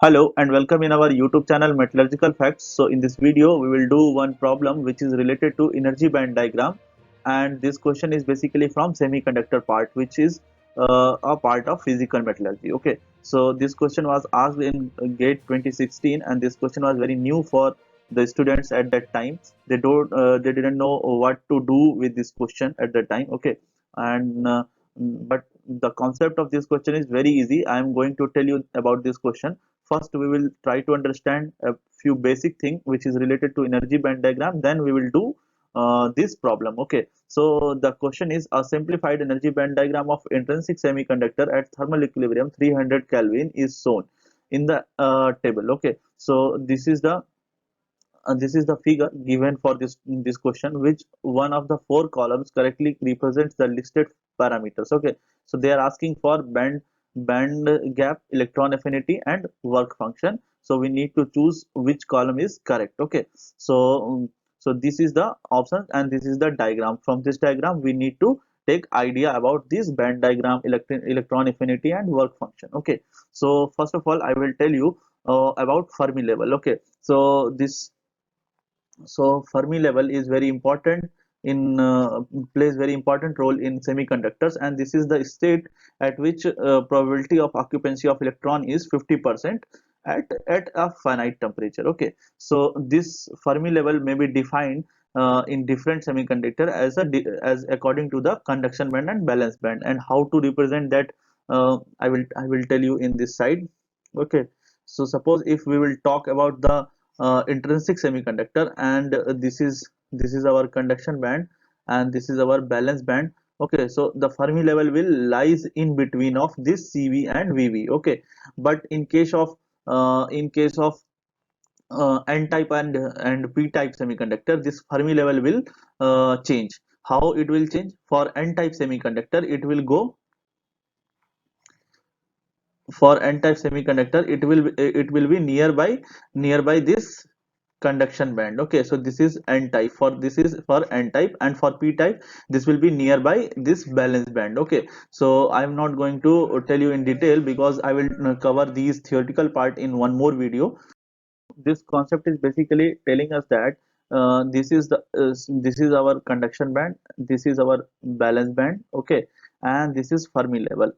Hello and welcome in our YouTube channel Metallurgical Facts. So in this video we will do one problem which is related to energy band diagram, and this question is basically from semiconductor part, which is a part of physical metallurgy. Okay, so this question was asked in GATE 2016, and this question was very new for the students at that time. They didn't know what to do with this question at that time. Okay, and but the concept of this question is very easy. I am going to tell you about this question. First, we will try to understand a few basic things which is related to energy band diagram. Then we will do this problem. Okay. So the question is a simplified energy band diagram of intrinsic semiconductor at thermal equilibrium 300 Kelvin is shown in the table. Okay. So this is the figure given for this question, which one of the four columns correctly represents the listed parameters. Okay, so they are asking for band gap, electron affinity, and work function. So we need to choose which column is correct. Okay, so this is the option and this is the diagram. From this diagram we need to take idea about this band diagram, electron affinity, and work function. Okay, so first of all I will tell you about Fermi level. Okay, so Fermi level is very important in plays very important role in semiconductors, and this is the state at which probability of occupancy of electron is 50% at a finite temperature. Okay, so this Fermi level may be defined in different semiconductor as according to the conduction band and valence band, and how to represent that I will tell you in this side. Okay, so suppose if we will talk about the intrinsic semiconductor, and this is our conduction band and this is our valence band. Okay, so the Fermi level will lies in between of this CV and VV. Okay, but in case of N type and P type semiconductor, this Fermi level will change. How it will change? For N type semiconductor for N-type semiconductor, it will be nearby this conduction band. Okay, so this is N-type, this is for N-type, and for P-type this will be nearby this valence band. Okay, so I am not going to tell you in detail because I will cover these theoretical part in one more video. This concept is basically telling us that this is our conduction band, this is our valence band. Okay, and this is Fermi level.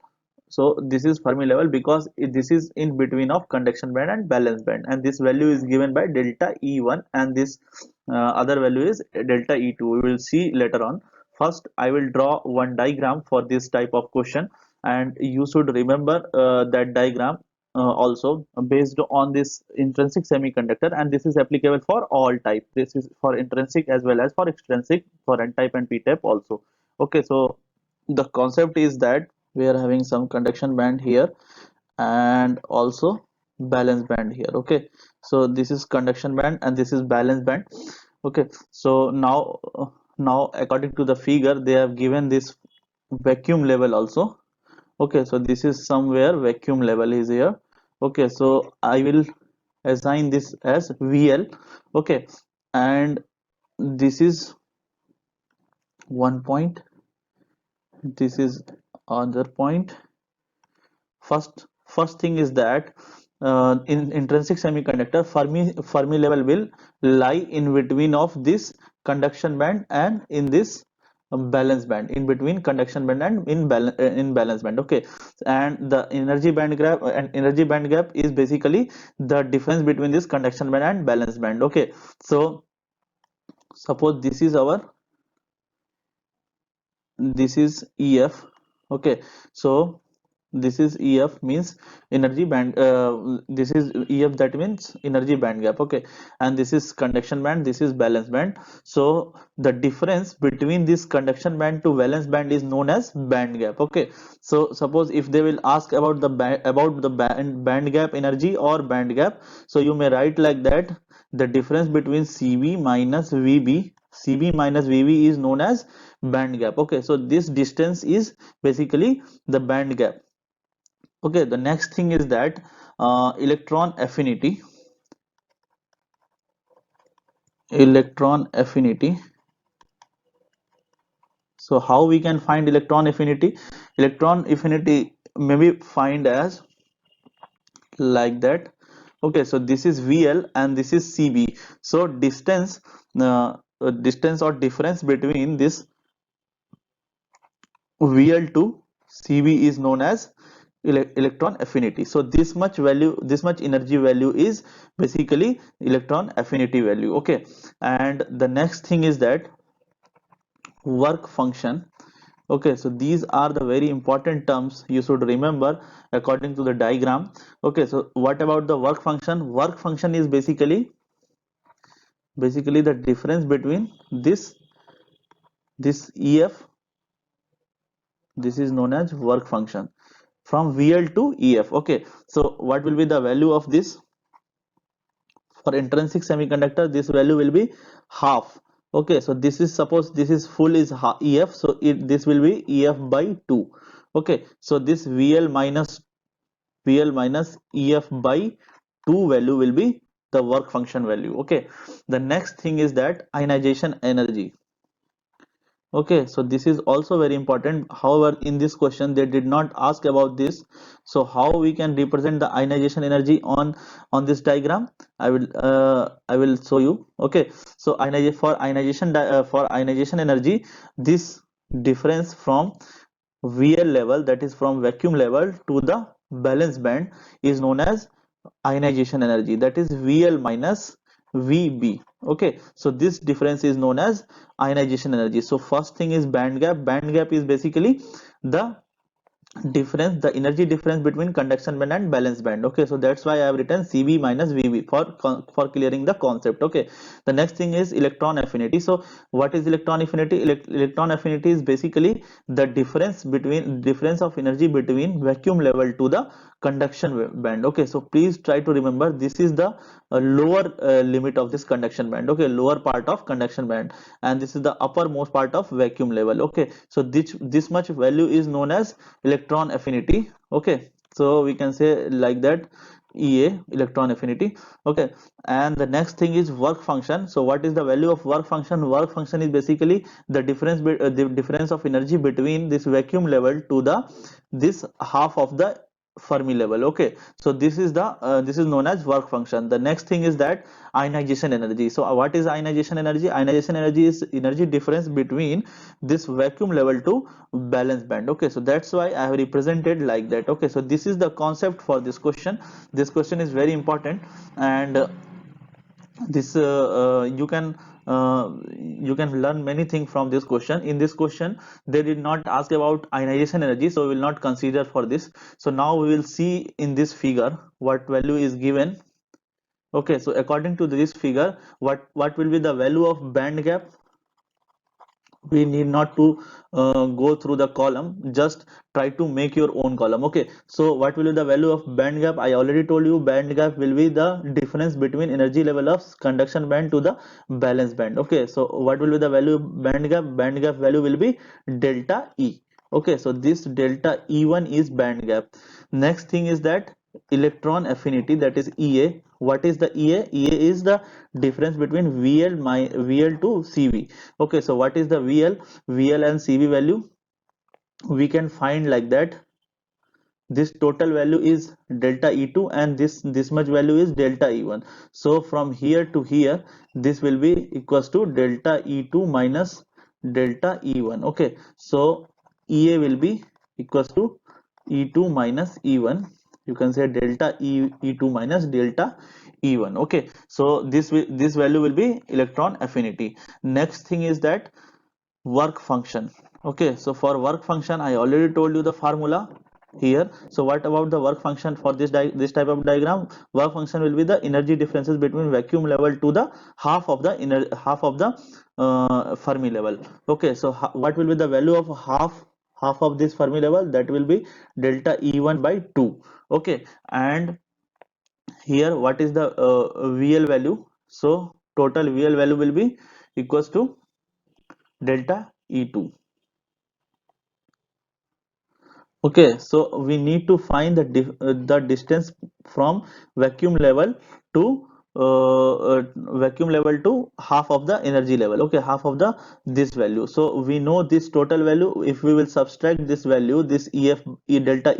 So this is Fermi level because this is in between of conduction band and valence band, and this value is given by delta E1, and this other value is delta E2. We will see later on. First I will draw one diagram for this type of question, and you should remember that diagram also based on this intrinsic semiconductor, and this is applicable for all type. This is for intrinsic as well as for extrinsic, for N type and P type also. Okay, so the concept is that we are having some conduction band here and also valence band here. Okay, so this is conduction band and this is valence band. Okay, so now according to the figure they have given this vacuum level also. Okay, so this is somewhere vacuum level is here. Okay, so I will assign this as VL. Okay, and this is one point, this is other point. First thing is that in intrinsic semiconductor, Fermi level will lie in between of this conduction band and in this valence band, in between conduction band and in valence band. Okay, and the energy band gap is basically the difference between this conduction band and valence band. Okay, so suppose this is EF. Okay, so this is EF means energy band, this is EF, that means energy band gap. Okay, and this is conduction band, this is valence band. So the difference between this conduction band to valence band is known as band gap. Okay, so suppose if they will ask about the band gap energy or band gap, so you may write like that: the difference between CV minus VB is known as band gap. Okay, so this distance is basically the band gap. Okay, the next thing is that electron affinity. Electron affinity. So how we can find electron affinity? Electron affinity may be find as like that. Okay, so this is VL and this is CB. So distance or difference between this VL to CB is known as electron affinity. So this much value, this much energy value is basically electron affinity value. Okay, and the next thing is that work function. Okay, so these are the very important terms you should remember according to the diagram. Okay, so what about the work function? Work function is basically the difference between this EF. This is known as work function from VL to EF. Okay, so what will be the value of this? For intrinsic semiconductor, this value will be half. Okay, so this is, suppose this is full is EF, so this will be EF by 2. Okay, so this VL minus EF by 2 value will be the work function value. Okay, the next thing is that ionization energy. Okay, so this is also very important. However, in this question they did not ask about this. So how we can represent the ionization energy on this diagram? I will show you. Okay, so for ionization energy, this difference from VL level, that is from vacuum level to the valence band, is known as ionization energy, that is VL minus VB. Okay, so this difference is known as ionization energy. So first thing is band gap. Band gap is basically the difference, the energy difference between conduction band and valence band. Okay, so that's why I have written CB minus VB for clearing the concept. Okay, the next thing is electron affinity. So what is electron affinity? Electron affinity is basically the difference of energy between vacuum level to the conduction band. Okay, so please try to remember this is the lower limit of this conduction band. Okay, lower part of conduction band, and this is the uppermost part of vacuum level. Okay, so this much value is known as electron affinity. Okay, so we can say like that, EA, electron affinity. Okay, and the next thing is work function. So what is the value of work function? Work function is basically the difference of energy between this vacuum level to the this half of the Fermi level. Okay, so this is known as work function. The next thing is that ionization energy. So what is ionization energy? Ionization energy is energy difference between this vacuum level to valence band. Okay, so that's why I have represented like that. Okay, so this is the concept for this question. This question is very important, and this you can learn many things from this question. In this question they did not ask about ionization energy, so we will not consider for this. So now we will see in this figure what value is given. Okay, so according to this figure, what will be the value of band gap? We need not to go through the column, just try to make your own column. Okay, so what will be the value of band gap? I already told you band gap will be the difference between energy level of conduction band to the valence band. Okay, so what will be the value of band gap? Band gap value will be delta E. Okay, so this delta E1 is band gap. Next thing is that electron affinity, that is EA. What is the EA? EA is the difference between VL to CV. Okay, so what is the VL and CV value? We can find like that, this total value is delta E2 and this much value is delta E1. So from here to here this will be equals to delta E2 minus delta E1. Okay, so EA will be equals to E2 minus E1. You can say delta E2 minus delta E1. Okay, so this value will be electron affinity. Next thing is that work function. Okay, so for work function I already told you the formula here. So what about the work function for this type of diagram? Work function will be the energy differences between vacuum level to the half of the Fermi level. Okay, so what will be the value of half of this Fermi level? That will be delta E1 by 2. Okay, and here what is the VL value? So total VL value will be equals to delta E2. Okay, so we need to find the distance from vacuum level to vacuum level to half of the energy level. Okay, half of the this value. So we know this total value. If we will subtract this value, this delta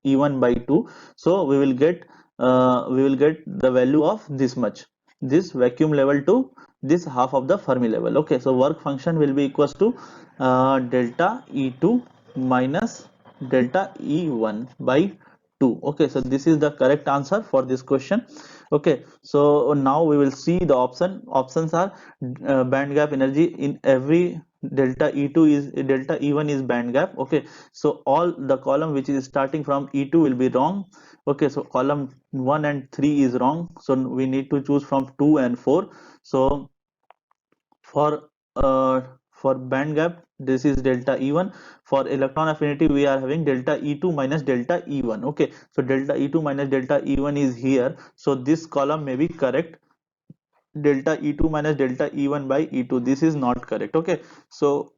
E1 by 2, so we will get we will get the value of this much, this vacuum level to this half of the Fermi level. Okay, so work function will be equals to delta E2 minus delta E1 by 2. Okay, so this is the correct answer for this question. Okay, so now we will see the options are band gap energy in every delta E2 is delta E1 is band gap. Okay, so all the column which is starting from E2 will be wrong. Okay, so column 1 and 3 is wrong, so we need to choose from 2 and 4. So for uh, for band gap this is delta E1. For electron affinity we are having delta E2 minus delta E1. Okay, so delta E2 minus delta E1 is here, so this column may be correct. Delta E2 minus delta E1 by E2, this is not correct. Okay, so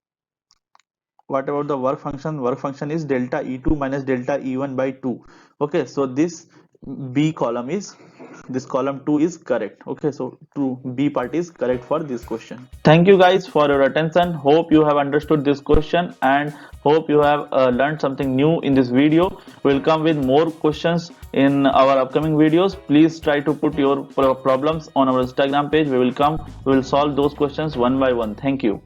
what about the work function? Work function is delta E2 minus delta E1 by 2. Okay, so this B column is, this column 2 is correct. Okay, so 2 B part is correct for this question. Thank you guys for your attention. Hope you have understood this question and hope you have learned something new in this video. We'll come with more questions in our upcoming videos. Please try to put your problems on our Instagram page. We will solve those questions one by one. Thank you.